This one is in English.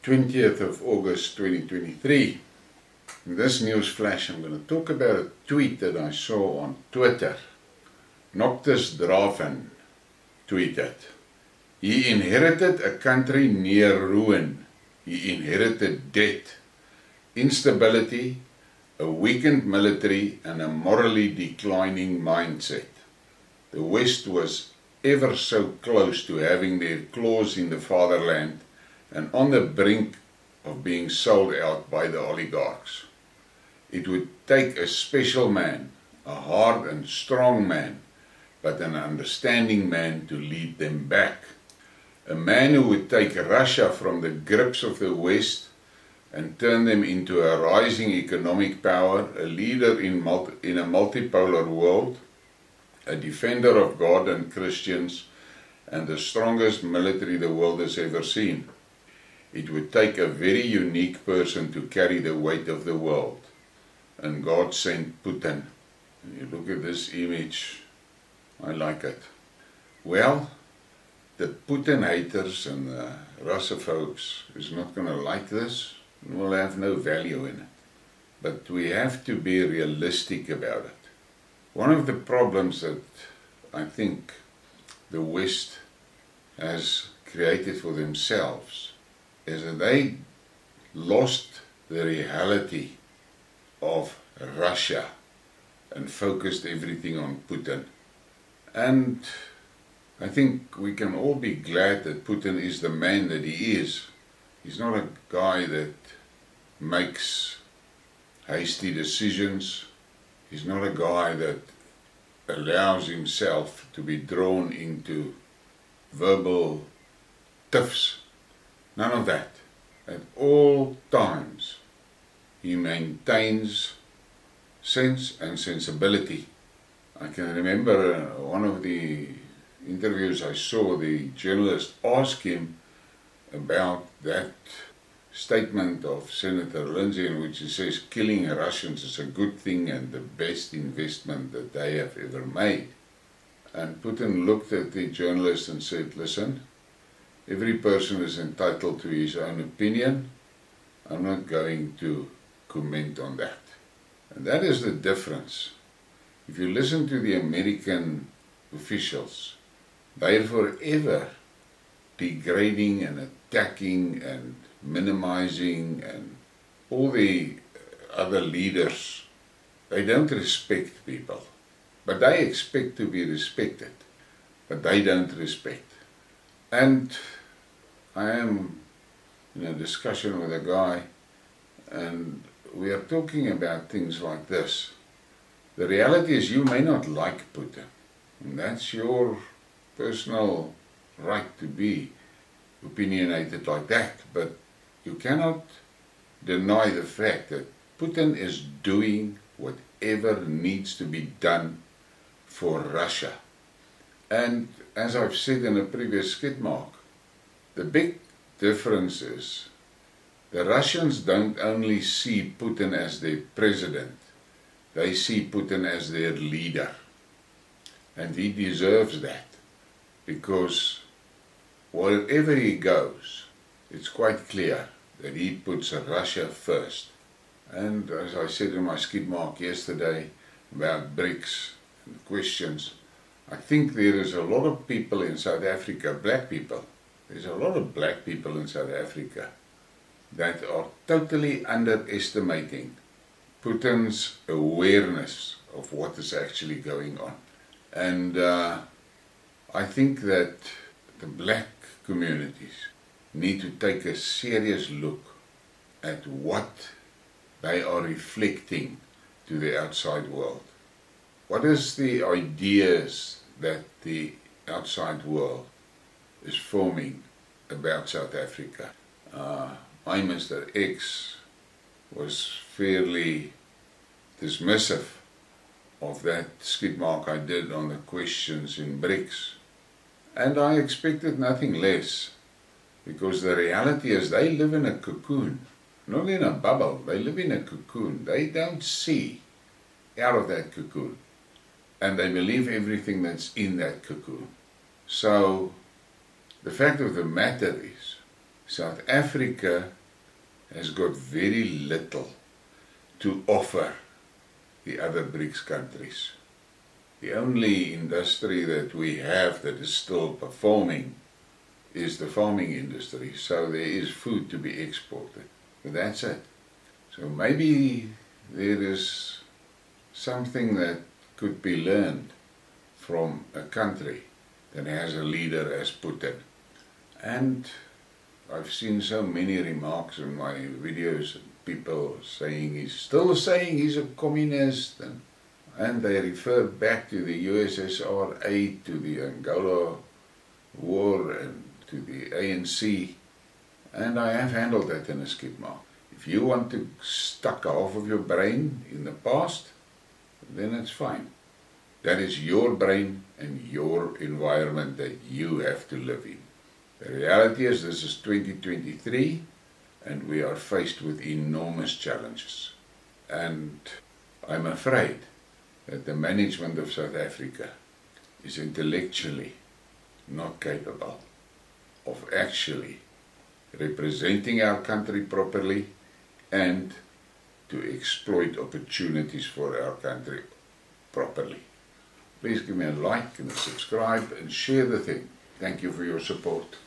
20th of August 2023. In this news flash, I'm going to talk about a tweet that I saw on Twitter. Noctis Draven tweeted, "He inherited a country near ruin. He inherited debt, instability, a weakened military, and a morally declining mindset. The West was ever so close to having their claws in the fatherland and on the brink of being sold out by the oligarchs. It would take a special man, a hard and strong man, but an understanding man to lead them back. A man who would take Russia from the grips of the West and turn them into a rising economic power, a leader in a multipolar world, a defender of God and Christians, and the strongest military the world has ever seen. It would take a very unique person to carry the weight of the world. And God sent Putin." And you look at this image, I like it. Well, the Putin haters and the Russophobes is not going to like this and will have no value in it. But we have to be realistic about it. One of the problems that I think the West has created for themselves is that they lost the reality of Russia and focused everything on Putin. And I think we can all be glad that Putin is the man that he is. He's not a guy that makes hasty decisions. He's not a guy that allows himself to be drawn into verbal tiffs. None of that. At all times, he maintains sense and sensibility. I can remember one of the interviews I saw, the journalist asked him about that statement of Senator Lindsay in which he says killing Russians is a good thing and the best investment that they have ever made. And Putin looked at the journalist and said, "Listen, every person is entitled to his own opinion. I'm not going to comment on that." And that is the difference. If you listen to the American officials, they're forever degrading and attacking and minimizing, and all the other leaders, they don't respect people. But they expect to be respected, but they don't respect. And I am in a discussion with a guy, and we are talking about things like this. The reality is you may not like Putin, and that's your personal right to be opinionated like that, but you cannot deny the fact that Putin is doing whatever needs to be done for Russia. And as I've said in a previous Skidmark, the big difference is the Russians don't only see Putin as their president, they see Putin as their leader. And he deserves that, because wherever he goes, it's quite clear that he puts Russia first. And as I said in my Skidmark yesterday about BRICS and questions, I think there is a lot of people in South Africa, black people, there's a lot of black people in South Africa that are totally underestimating Putin's awareness of what is actually going on. And I think that the black communities need to take a serious look at what they are reflecting to the outside world. What is the ideas that the outside world is forming about South Africa? My Mr. X was fairly dismissive of that Skidmark I did on the questions in BRICS. And I expected nothing less, because the reality is they live in a cocoon, not in a bubble. They live in a cocoon. They don't see out of that cocoon, and they believe everything that's in that cocoon. So the fact of the matter is South Africa has got very little to offer the other BRICS countries. The only industry that we have that is still performing is the farming industry, so there is food to be exported. But that's it. So maybe there is something that could be learned from a country that has a leader as Putin. And I've seen so many remarks in my videos, people saying he's a communist, and they refer back to the USSR aid, to the Angola war, and to the ANC, and I have handled that in a Skidmark. If you want to stuck half of your brain in the past, then it's fine. That is your brain and your environment that you have to live in. The reality is this is 2023 and we are faced with enormous challenges. And I'm afraid that the management of South Africa is intellectually not capable of actually representing our country properly and to exploit opportunities for our country properly. Please give me a like and a subscribe and share the thing. Thank you for your support.